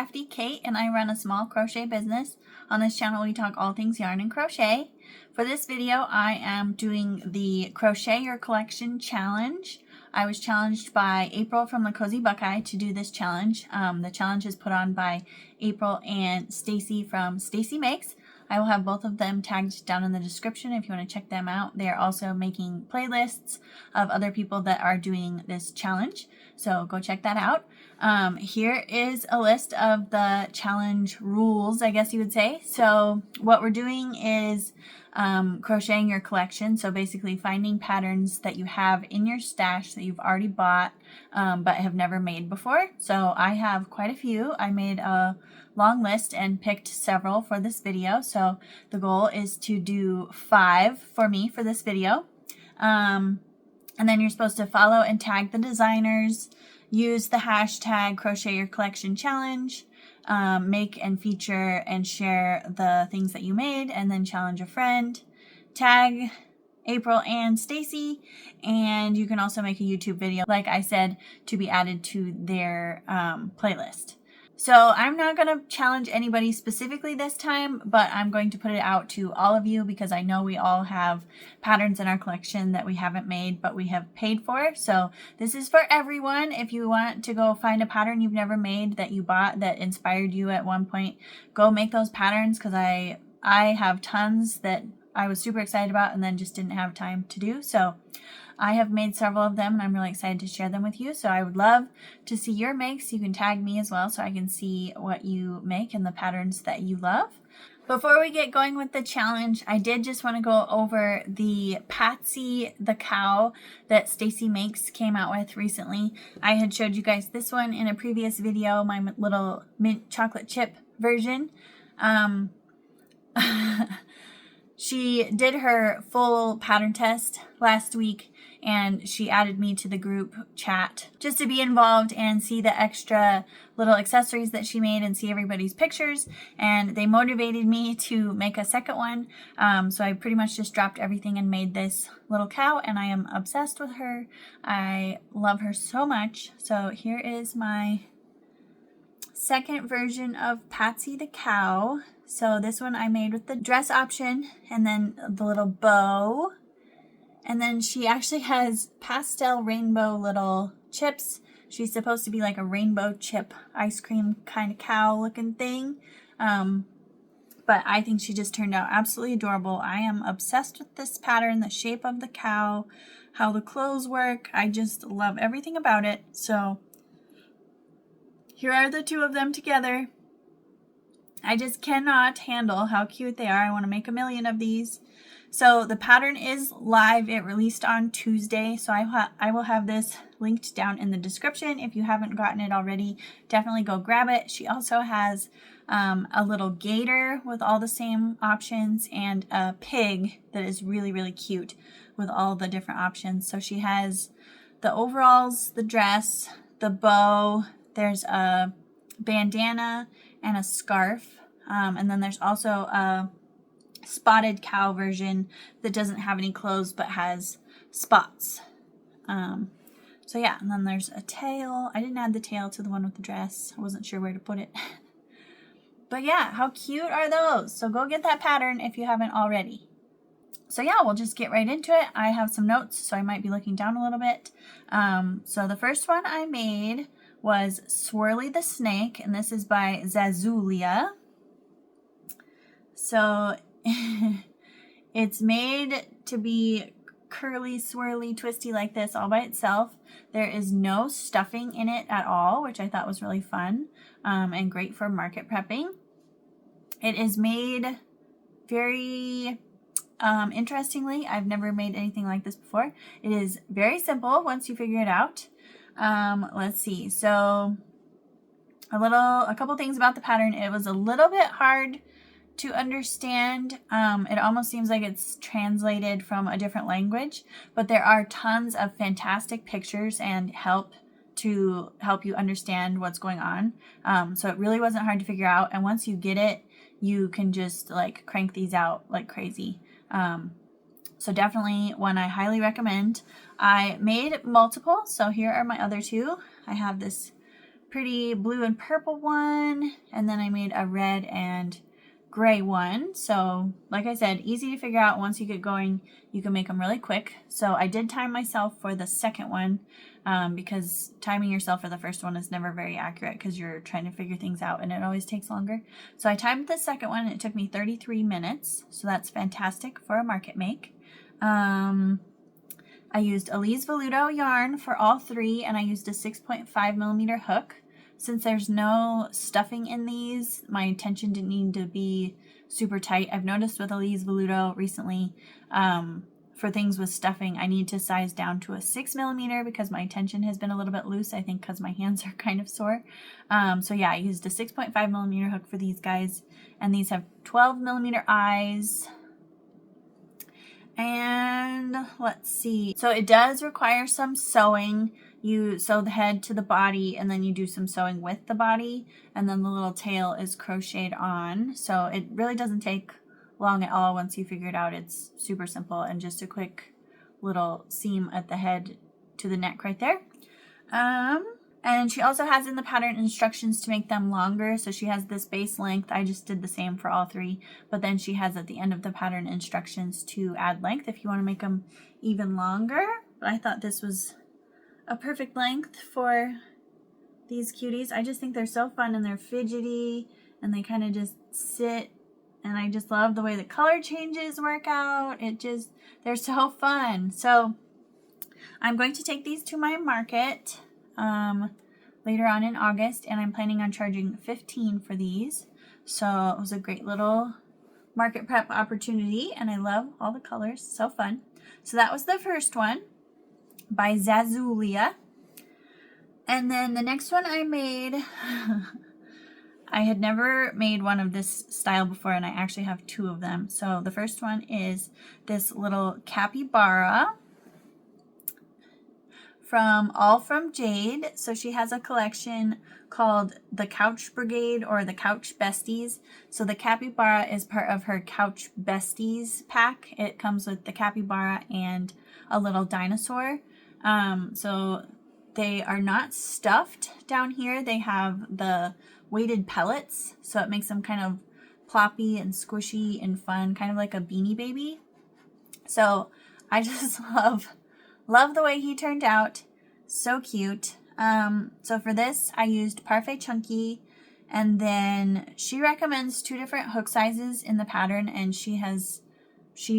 Crafty Kate and I run a small crochet business. On this channel we talk all things yarn and crochet. For this video I am doing the Crochet Your Collection challenge. I was challenged by April from the Cozy Buckeye to do this challenge. The challenge is put on by April and Stacy from Stacy Makes. I will have both of them tagged down in the description if you want to check them out. They are also making playlists of other people that are doing this challenge, so go check that out. Here is a list of the challenge rules, I guess you would say. So what we're doing is crocheting your collection. So basically finding patterns that you have in your stash that you've already bought but have never made before. So I have quite a few. I made a long list and picked several for this video. So the goal is to do 5 for me for this video. And then you're supposed to follow and tag the designers, use the hashtag Crochet Your Collection Challenge, make and feature and share the things that you made, and then challenge a friend, tag April and Stacy, and you can also make a YouTube video, like I said, to be added to their playlist. So I'm not going to challenge anybody specifically this time, but I'm going to put it out to all of you because I know we all have patterns in our collection that we haven't made, but we have paid for. So this is for everyone. If you want to go find a pattern you've never made that you bought that inspired you at one point, go make those patterns, because I have tons that I was super excited about and then just didn't have time to do. So I have made several of them and I'm really excited to share them with you. So I would love to see your makes. You can tag me as well so I can see what you make and the patterns that you love. Before we get going with the challenge, I did just want to go over the Psy the Cow that Stacy Makes came out with recently. I had showed you guys this one in a previous video, my little mint chocolate chip version. She did her full pattern test last week and she added me to the group chat just to be involved and see the extra little accessories that she made and see everybody's pictures, and they motivated me to make a second one. So I pretty much just dropped everything and made this little cow, and I am obsessed with her. I love her so much. So here is my second version of Psy the Cow. So this one I made with the dress option and then the little bow. And then she actually has pastel rainbow little chips. She's supposed to be like a rainbow chip ice cream kind of cow looking thing. But I think she just turned out absolutely adorable. I am obsessed with this pattern, the shape of the cow, how the clothes work. I just love everything about it. So here are the two of them together. I just cannot handle how cute they are. I want to make a million of these. So the pattern is live. It released on Tuesday. So I will have this linked down in the description. If you haven't gotten it already, definitely go grab it. She also has a little gator with all the same options and a pig that is really, really cute with all the different options. So she has the overalls, the dress, the bow, there's a bandana and a scarf, and then there's also a spotted cow version that doesn't have any clothes but has spots. So yeah, and then there's a tail. I didn't add the tail to the one with the dress. I wasn't sure where to put it. But yeah, how cute are those? So go get that pattern if you haven't already. So yeah, we'll just get right into it. I have some notes, so I might be looking down a little bit. So the first one I made was Swirly the Snake, and this is by Zazulia. So it's made to be curly, swirly, twisty like this all by itself. There is no stuffing in it at all, which I thought was really fun and great for market prepping. It is made very interestingly. I've never made anything like this before. It is very simple once you figure it out. Let's see. So a couple things about the pattern. It was a little bit hard to understand. It almost seems like it's translated from a different language, but there are tons of fantastic pictures and help to help you understand what's going on. So it really wasn't hard to figure out. And once you get it, you can just like crank these out like crazy. So definitely one I highly recommend. I made multiple, so here are my other two. I have this pretty blue and purple one, and then I made a red and gray one. So like I said, easy to figure out. Once you get going, you can make them really quick. So I did time myself for the second one, because timing yourself for the first one is never very accurate because you're trying to figure things out and it always takes longer. So I timed the second one and it took me 33 minutes. So that's fantastic for a market make. I used Elise Veludo yarn for all three, and I used a 6.5mm hook. Since there's no stuffing in these, my tension didn't need to be super tight. I've noticed with Elise Veludo recently, for things with stuffing, I need to size down to a 6mm because my tension has been a little bit loose, I think because my hands are kind of sore. So yeah, I used a 6.5mm hook for these guys, and these have 12mm eyes. And let's see, so it does require some sewing. You sew the head to the body and then you do some sewing with the body, and then the little tail is crocheted on. So it really doesn't take long at all once you figure it out. It's super simple and just a quick little seam at the head to the neck right there. And she also has in the pattern instructions to make them longer. So she has this base length. I just did the same for all three. But then she has at the end of the pattern instructions to add length if you want to make them even longer. But I thought this was a perfect length for these cuties. I just think they're so fun and they're fidgety and they kind of just sit. And I just love the way the color changes work out. They're so fun. So I'm going to take these to my market later on in August, and I'm planning on charging $15 for these. So it was a great little market prep opportunity, and I love all the colors. So fun. So that was the first one by Zazulia. And then the next one I made, I had never made one of this style before, and I actually have two of them. So the first one is this little Capy Bar from All From Jade. So she has a collection called the Couch Brigade or the Couch Besties. So the Capy Bar is part of her Couch Besties pack. It comes with the Capy Bar and a little dinosaur. So they are not stuffed down here. They have the weighted pellets, so it makes them kind of ploppy and squishy and fun, kind of like a Beanie Baby. So I just love the way he turned out. So cute. So for this, I used Parfait Chunky, and then she recommends two different hook sizes in the pattern, and she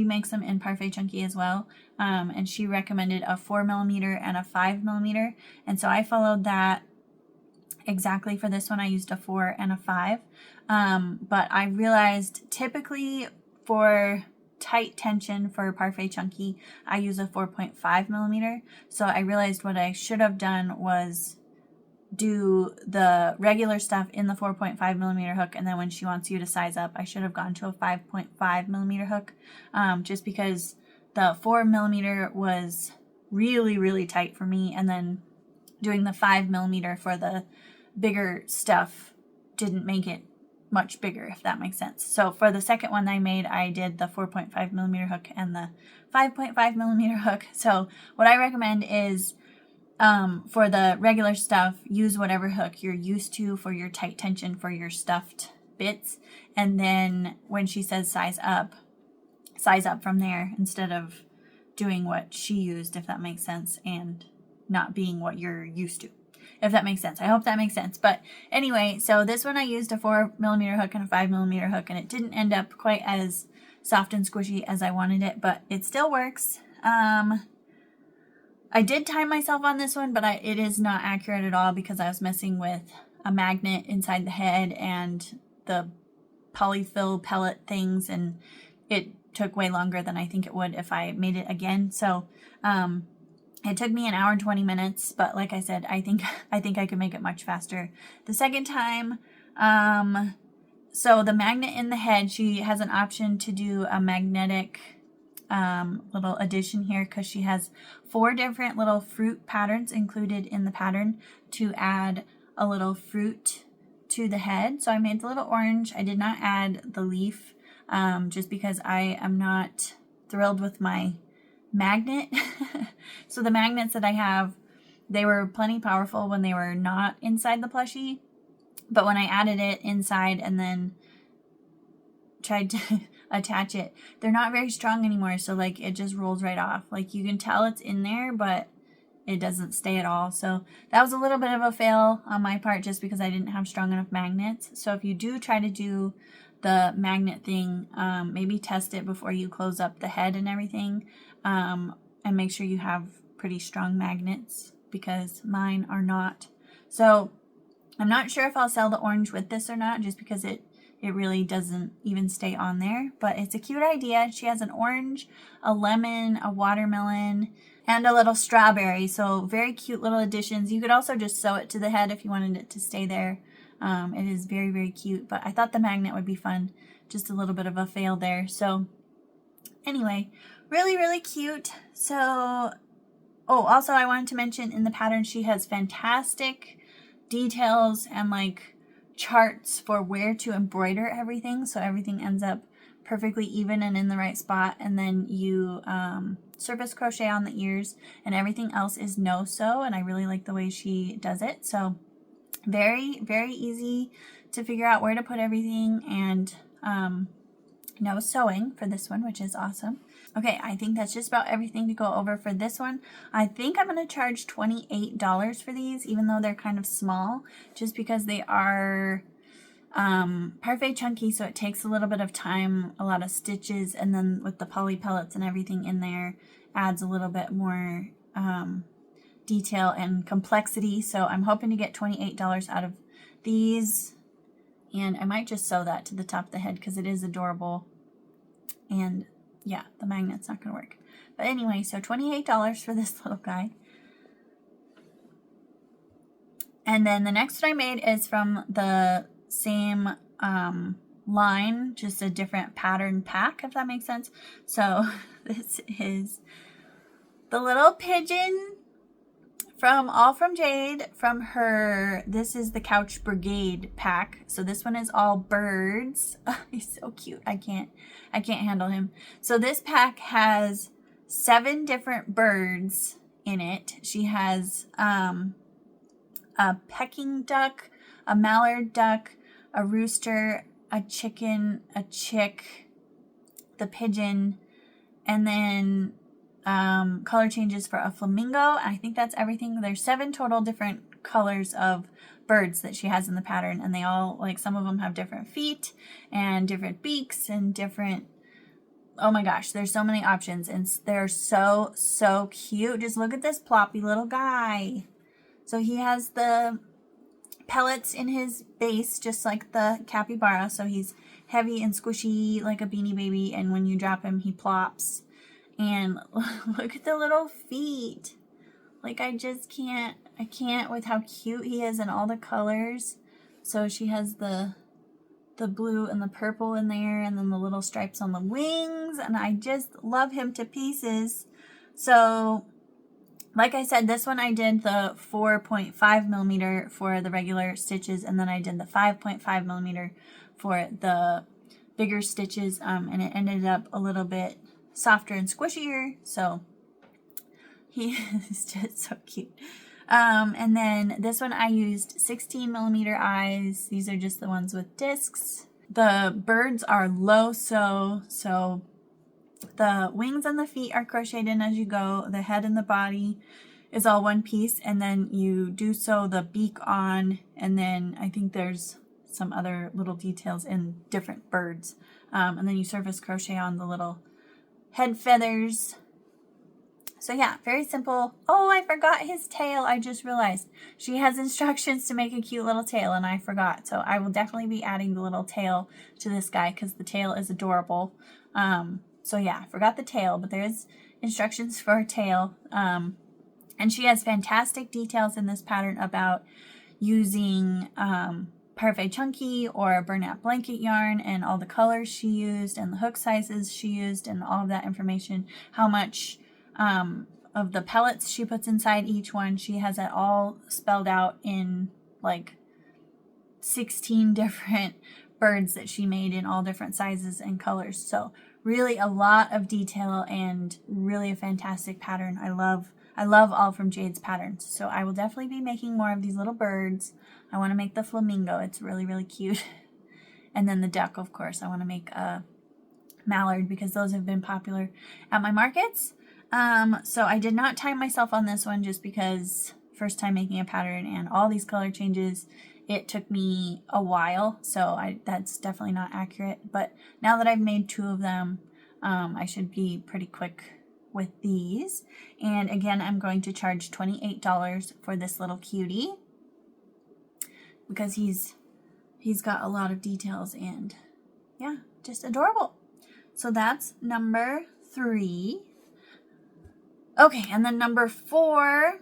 makes them in Parfait Chunky as well. And she recommended a 4mm and a 5mm. And so I followed that exactly for this one. I used a 4 and a 5. But I realized typically for tight tension for Parfait Chunky, I use a 4.5mm. So I realized what I should have done was do the regular stuff in the 4.5mm hook, and then when she wants you to size up, I should have gone to a 5.5mm hook, just because the 4mm was really tight for me, and then doing the 5mm for the bigger stuff didn't make it much bigger, if that makes sense. So for the second one I made, I did the 4.5mm hook and the 5.5mm hook. So what I recommend is for the regular stuff, use whatever hook you're used to for your tight tension for your stuffed bits, and then when she says size up from there instead of doing what she used, if that makes sense, and not being what you're used to, if that makes sense. I hope that makes sense. But anyway, so this one I used a 4mm hook and a 5mm hook, and it didn't end up quite as soft and squishy as I wanted it, but it still works. I did time myself on this one, but it is not accurate at all because I was messing with a magnet inside the head and the polyfill pellet things, and it took way longer than I think it would if I made it again. So it took me 1 hour and 20 minutes, but like I said, I think I could make it much faster the second time. So the magnet in the head, she has an option to do a magnetic little addition here, because she has 4 different little fruit patterns included in the pattern to add a little fruit to the head. So I made the little orange. I did not add the leaf, just because I am not thrilled with my magnet. So the magnets that I have they were plenty powerful when they were not inside the plushie, but when I added it inside and then tried to attach it, they're not very strong anymore. So like it just rolls right off. Like you can tell it's in there, but it doesn't stay at all. So that was a little bit of a fail on my part just because I didn't have strong enough magnets. So if you do try to do the magnet thing, maybe test it before you close up the head and everything, and make sure you have pretty strong magnets, because mine are not. So I'm not sure if I'll sell the orange with this or not, just because it really doesn't even stay on there, but it's a cute idea. She has an orange, a lemon, a watermelon, and a little strawberry. So very cute little additions. You could also just sew it to the head if you wanted it to stay there. It is very, very cute, but I thought the magnet would be fun. Just a little bit of a fail there. So anyway, really, really cute. So, oh, also I wanted to mention in the pattern, she has fantastic details and like charts for where to embroider everything, so everything ends up perfectly even and in the right spot. And then you surface crochet on the ears, and everything else is no sew, and I really like the way she does it. So very, very easy to figure out where to put everything, and no sewing for this one, which is awesome. Okay, I think that's just about everything to go over for this one. I think I'm going to charge $28 for these, even though they're kind of small, just because they are parfait chunky, so it takes a little bit of time, a lot of stitches, and then with the poly pellets and everything in there adds a little bit more detail and complexity. So I'm hoping to get $28 out of these, and I might just sew that to the top of the head because it is adorable. And yeah, the magnet's not going to work. But anyway, so $28 for this little guy. And then the next one I made is from the same line, just a different pattern pack, if that makes sense. So this is the little pigeon from All From Jade, from her This Is the Couch Brigade pack. So this one is all birds. Oh, he's so cute. I can't handle him. So this pack has 7 different birds in it. She has a pecking duck, a mallard duck, a rooster, a chicken, a chick, the pigeon, and then color changes for a flamingo. I think that's everything. There's 7 total different colors of birds that she has in the pattern, and they all, like, some of them have different feet and different beaks and different, oh my gosh, there's so many options, and they're so, so cute. Just look at this ploppy little guy. So he has the pellets in his base, just like the Capy Bar, so he's heavy and squishy like a Beanie Baby, and when you drop him, he plops. And look at the little feet. Like, I can't with how cute he is and all the colors. So she has the blue and the purple in there, and then the little stripes on the wings, and I just love him to pieces. So like I said, this one I did the 4.5 millimeter for the regular stitches, and then I did the 5.5 millimeter for the bigger stitches, and it ended up a little bit softer and squishier. So he is just so cute. And then this one I used 16 millimeter eyes. These are just the ones with discs. The birds are low sew, so the wings and the feet are crocheted in as you go. The head and the body is all one piece, and then you do sew the beak on, and then I think there's some other little details in different birds. And then you surface crochet on the little head feathers. So yeah, very simple. Oh, I forgot his tail. I just realized she has instructions to make a cute little tail, and I forgot. So I will definitely be adding the little tail to this guy because the tail is adorable. So yeah, I forgot the tail, but there's instructions for a tail. And she has fantastic details in this pattern about using parfait chunky or burlap blanket yarn, and all the colors she used and the hook sizes she used and all of that information, how much of the pellets she puts inside each one. She has it all spelled out in like 16 different birds that she made in all different sizes and colors. So really a lot of detail and really a fantastic pattern. I I love All From Jade's patterns. So I will definitely be making more of these little birds. I want to make the flamingo. It's really, really cute. And then the duck, of course. I want to make a mallard because those have been popular at my markets. So I did not time myself on this one just because first time making a pattern and all these color changes, it took me a while. So that's definitely not accurate. But now that I've made 2 of them, I should be pretty quick with these. And again, I'm going to charge $28 for this little cutie because he's got a lot of details and yeah, just adorable. So that's number 3. Okay, and then number 4,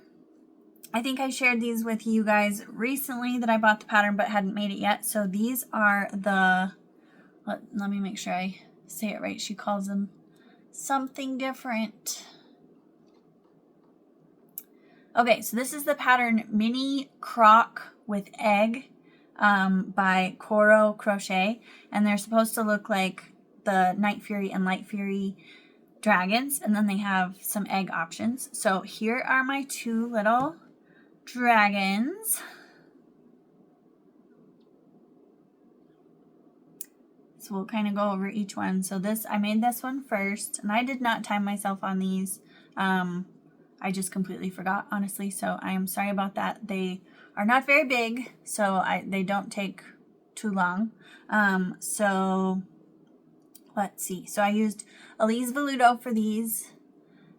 I think I shared these with you guys recently that I bought the pattern but hadn't made it yet. So these are the, let me make sure I say it right. She calls them something different. Okay, so this is the pattern Mini Croc with Egg by Coro Crochet. And they're supposed to look like the Night Fury and Light Fury dragons. And then they have some egg options. So here are my 2 little dragons. So we'll kind of go over each one. So I made this one first, and I did not time myself on these. I just completely forgot, honestly. So I am sorry about that. They are not very big, so they don't take too long. So let's see. So I used Elise Veludo for these.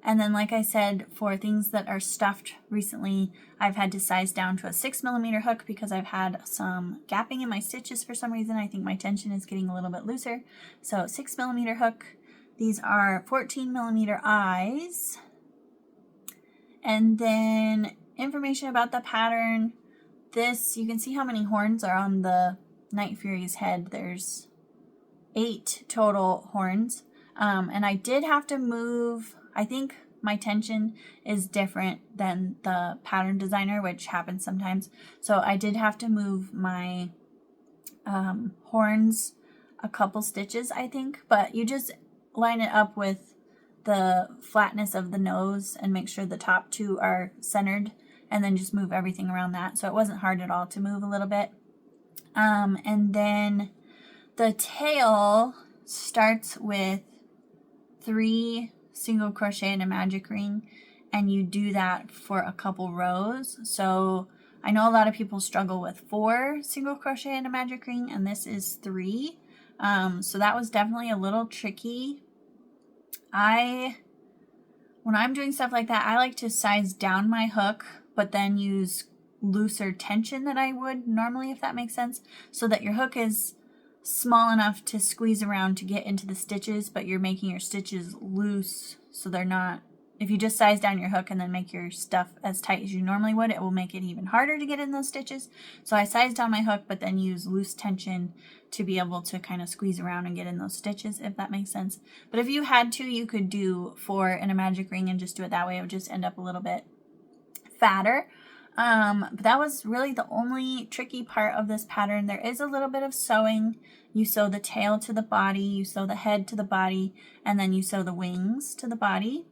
And then, like I said, for things that are stuffed recently, I've had to size down to a 6mm hook because I've had some gapping in my stitches for some reason. I think my tension is getting a little bit looser. So 6mm hook. These are 14mm eyes. And then information about the pattern. This, you can see how many horns are on the Night Fury's head. There's 8 total horns. And I did have to move, I think my tension is different than the pattern designer, which happens sometimes. So I did have to move my horns a couple stitches, I think. But you just line it up with the flatness of the nose and make sure the top 2 are centered, and then just move everything around that. So it wasn't hard at all to move a little bit. And then the tail starts with 3 single crochet and a magic ring, and you do that for a couple rows. So I know a lot of people struggle with 4 single crochet and a magic ring, and this is 3. So that was definitely a little tricky. When I'm doing stuff like that, I like to size down my hook, but then use looser tension than I would normally, if that makes sense, so that your hook is small enough to squeeze around to get into the stitches, but you're making your stitches loose so they're not, if you just size down your hook and then make your stuff as tight as you normally would, it will make it even harder to get in those stitches. So I size down my hook, but then use loose tension to be able to kind of squeeze around and get in those stitches, if that makes sense. But if you had to, you could do 4 in a magic ring and just do it that way. It would just end up a little bit fatter. But that was really the only tricky part of this pattern. There is a little bit of sewing. You sew the tail to the body, you sew the head to the body, and then you sew the wings to the body.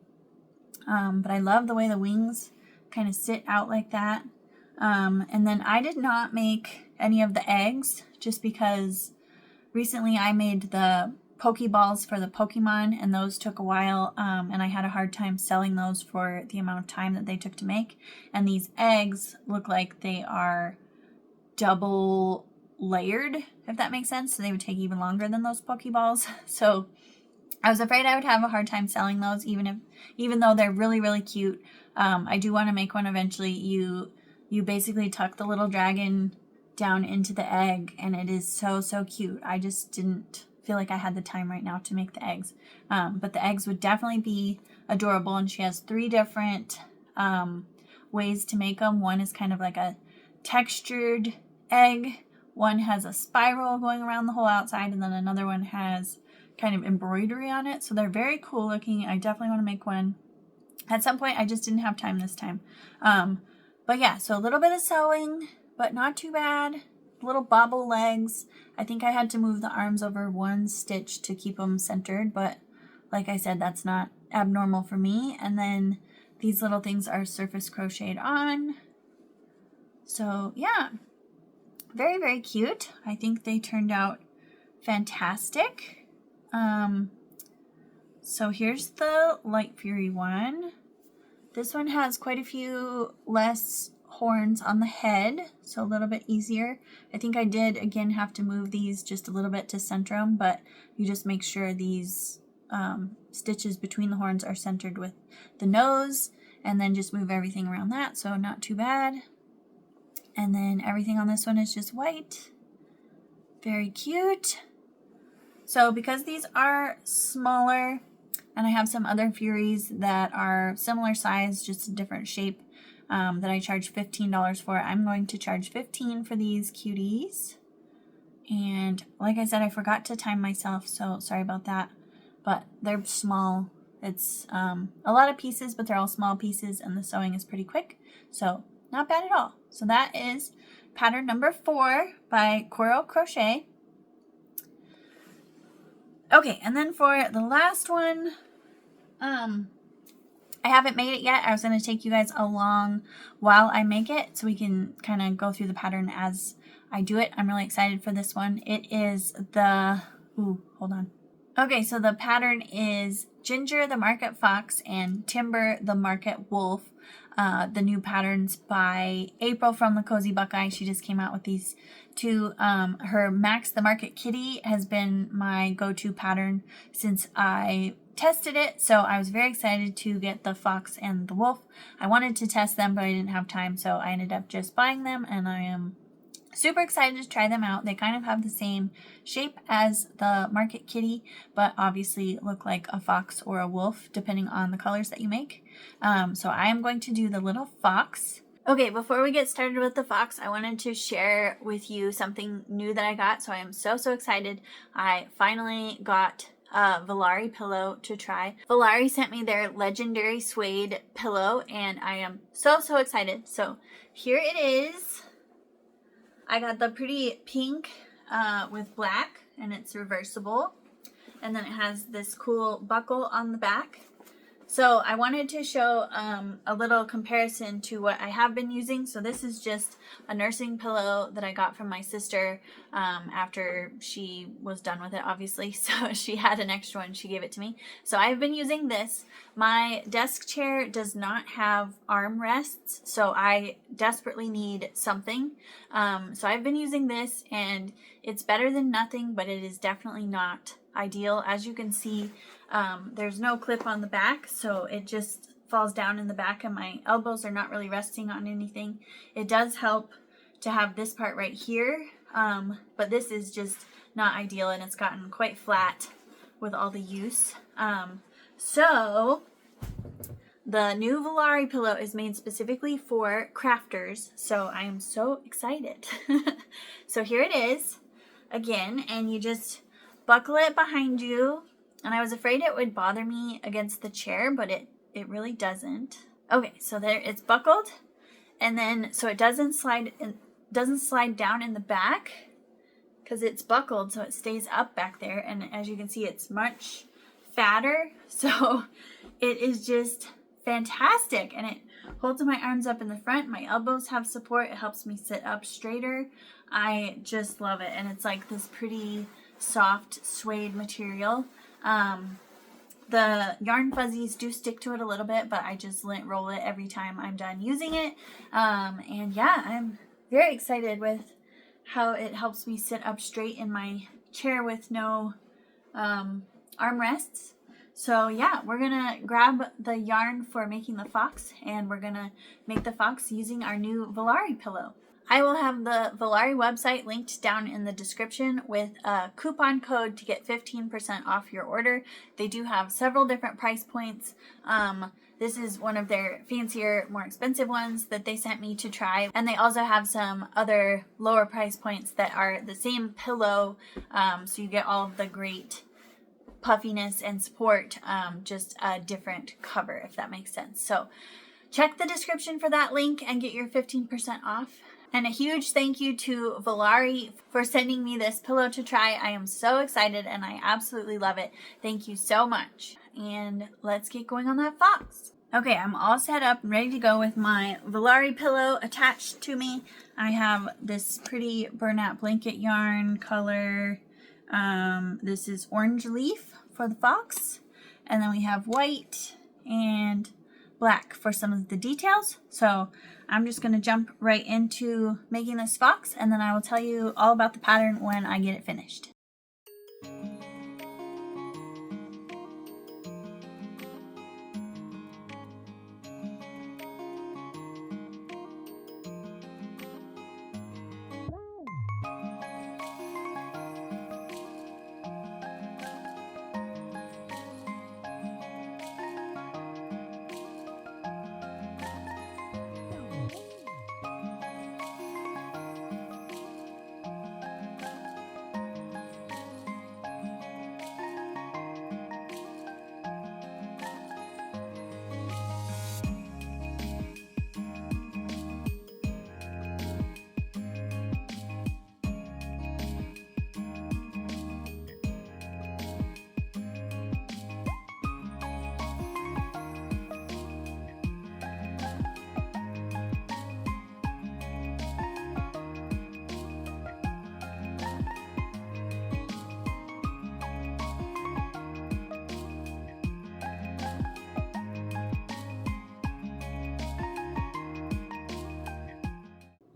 But I love the way the wings kind of sit out like that. And then I did not make any of the eggs just because recently I made the Pokeballs for the Pokemon, and those took a while, and I had a hard time selling those for the amount of time that they took to make. And these eggs look like they are double layered, if that makes sense, so they would take even longer than those Pokeballs. So I was afraid I would have a hard time selling those, even though they're really, really cute. I do want to make one eventually. You basically tuck the little dragon down into the egg, and it is so, so cute. I just didn't feel like I had the time right now to make the eggs. But the eggs would definitely be adorable, and she has 3 different ways to make them. One is kind of like a textured egg. One has a spiral going around the whole outside, and then another one has kind of embroidery on it. So they're very cool looking. I definitely want to make one at some point. I just didn't have time this time. But yeah, so a little bit of sewing, but not too bad. Little bobble legs. I think I had to move the arms over 1 stitch to keep them centered, but like I said, that's not abnormal for me. And then these little things are surface crocheted on. So yeah, very, very cute. I think they turned out fantastic. So here's the Light Fury one. This one has quite a few less horns on the head, so a little bit easier. I think I did, again, have to move these just a little bit to center them, but you just make sure these stitches between the horns are centered with the nose, and then just move everything around that, so not too bad. And then everything on this one is just white. Very cute. So because these are smaller, and I have some other Furies that are similar size, just a different shape, that I charge $15 for, I'm going to charge $15 for these cuties. And like I said, I forgot to time myself, so sorry about that. But they're small. It's a lot of pieces, but they're all small pieces, and the sewing is pretty quick. So not bad at all. So that is pattern number 4 by Coral Crochet. Okay, and then for the last one, I haven't made it yet. I was going to take you guys along while I make it so we can kind of go through the pattern as I do it. I'm really excited for this one. It is the, hold on. Okay, so the pattern is Ginger the Market Fox and Timber the Market Wolf. The new patterns by April from the Cozy Buckeye. She just came out with these two. Her Max the Market Kitty has been my go-to pattern since I tested it, so I was very excited to get the fox and the wolf. I wanted to test them, but I didn't have time, so I ended up just buying them, and I am super excited to try them out. They kind of have the same shape as the Market Kitty, but obviously look like a fox or a wolf, depending on the colors that you make. So I am going to do the little fox. Okay, before we get started with the fox, I wanted to share with you something new that I got. So I am so excited. I finally got a Valari pillow to try. Valari sent me their legendary suede pillow, and I am so excited. So here it is. I got the pretty pink with black, and it's reversible. And then it has this cool buckle on the back. So I wanted to show a little comparison to what I have been using. So this is just a nursing pillow that I got from my sister after she was done with it, obviously. So she had an extra one, she gave it to me. So I've been using this. My desk chair does not have armrests, so I desperately need something. So I've been using this, and it's better than nothing, but it is definitely not ideal. As you can see, there's no clip on the back, so it just falls down in the back, and my elbows are not really resting on anything. It does help to have this part right here, but this is just not ideal, and it's gotten quite flat with all the use. So the new Valari pillow is made specifically for crafters, so I am so excited. So here it is again, and you just buckle it behind you. And I was afraid it would bother me against the chair, but it really doesn't. Okay, so there it's buckled, and then so it doesn't slide down in the back because it's buckled, so it stays up back there. And as you can see, it's much fatter, so it is just fantastic, and it holds my arms up in the front. My elbows have support. It helps me sit up straighter. I just love it, and it's like this pretty soft suede material. The yarn fuzzies do stick to it a little bit, but I just lint roll it every time I'm done using it. And yeah, I'm very excited with how it helps me sit up straight in my chair with no armrests. So yeah, we're gonna grab the yarn for making the fox, and we're gonna make the fox using our new Valari pillow. I will have the Valari website linked down in the description with a coupon code to get 15% off your order. They do have several different price points. This is one of their fancier, more expensive ones that they sent me to try. And they also have some other lower price points that are the same pillow, so you get all of the great puffiness and support, just a different cover, if that makes sense. So check the description for that link and get your 15% off. And a huge thank you to Valari for sending me this pillow to try. I am so excited, and I absolutely love it. Thank you so much. And let's get going on that fox. Okay, I'm all set up and ready to go with my Valari pillow attached to me. I have this pretty burnout blanket yarn color. This is orange leaf for the fox. And then we have white and black for some of the details. So I'm just going to jump right into making this fox, and then I will tell you all about the pattern when I get it finished.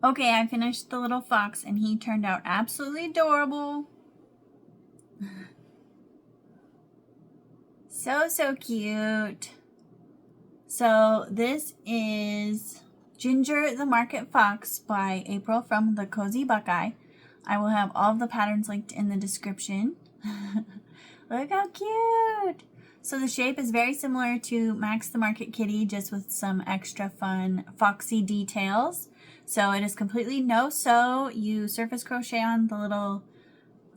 Okay, I finished the little fox and he turned out absolutely adorable. So cute. So this is Ginger the Market Fox by April from the Cozy Buckeye. I will have all of the patterns linked in the description. Look how cute. So the shape is very similar to Max the Market Kitty, just with some extra fun foxy details. So it is completely no sew. You surface crochet on the little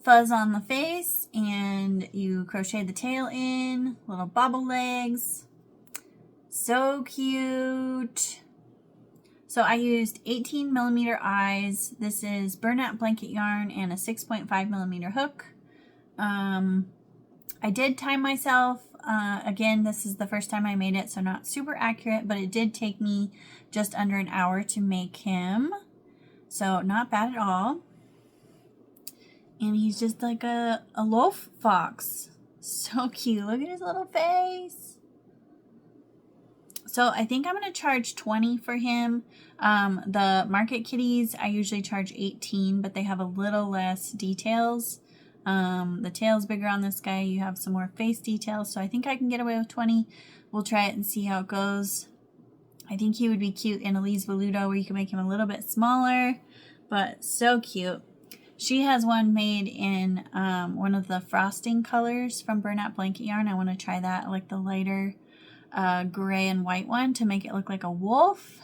fuzz on the face and you crochet the tail in, little bobble legs. So cute. So I used 18 millimeter eyes. This is burlap blanket yarn and a 6.5 millimeter hook. I did time myself. Again, this is the first time I made it, so not super accurate, but it did take me just under an hour to make him. So not bad at all. And he's just like a loaf fox. So cute. Look at his little face. So I think I'm going to charge $20 for him. The market kitties, I usually charge $18, but they have a little less details. The tail's bigger on this guy. You have some more face details, so I think I can get away with $20. We'll try it and see how it goes. I think he would be cute in Elise Veludo, where you can make him a little bit smaller, but so cute. She has one made in one of the frosting colors from Burnout Blanket Yarn. I want to try that, like the lighter gray and white one, to make it look like a wolf.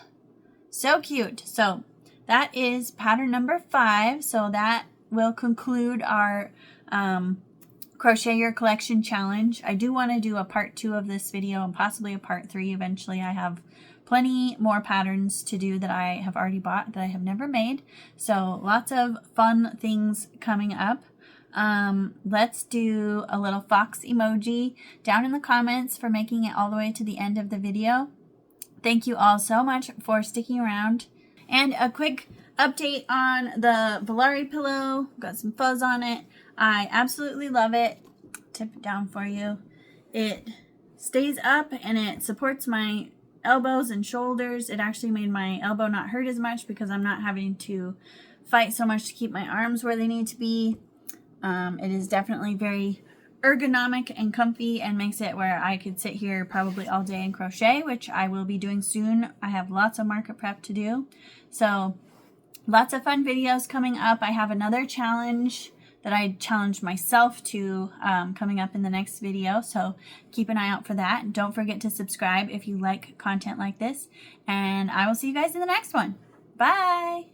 So cute. So that is pattern number 5. So that will conclude our Crochet Your Collection challenge. I do want to do a part 2 of this video and possibly a part 3 eventually. I have plenty more patterns to do that I have already bought that I have never made. So lots of fun things coming up. Let's do a little fox emoji down in the comments for making it all the way to the end of the video. Thank you all so much for sticking around. And a quick update on the Valari pillow. Got some fuzz on it. I absolutely love it. Tip it down for you. It stays up and it supports my elbows and shoulders. It actually made my elbow not hurt as much because I'm not having to fight so much to keep my arms where they need to be. It is definitely very ergonomic and comfy and makes it where I could sit here probably all day and crochet, which I will be doing soon. I have lots of market prep to do. So lots of fun videos coming up. I have another challenge that I challenged myself to coming up in the next video. So keep an eye out for that. Don't forget to subscribe if you like content like this. And I will see you guys in the next one. Bye!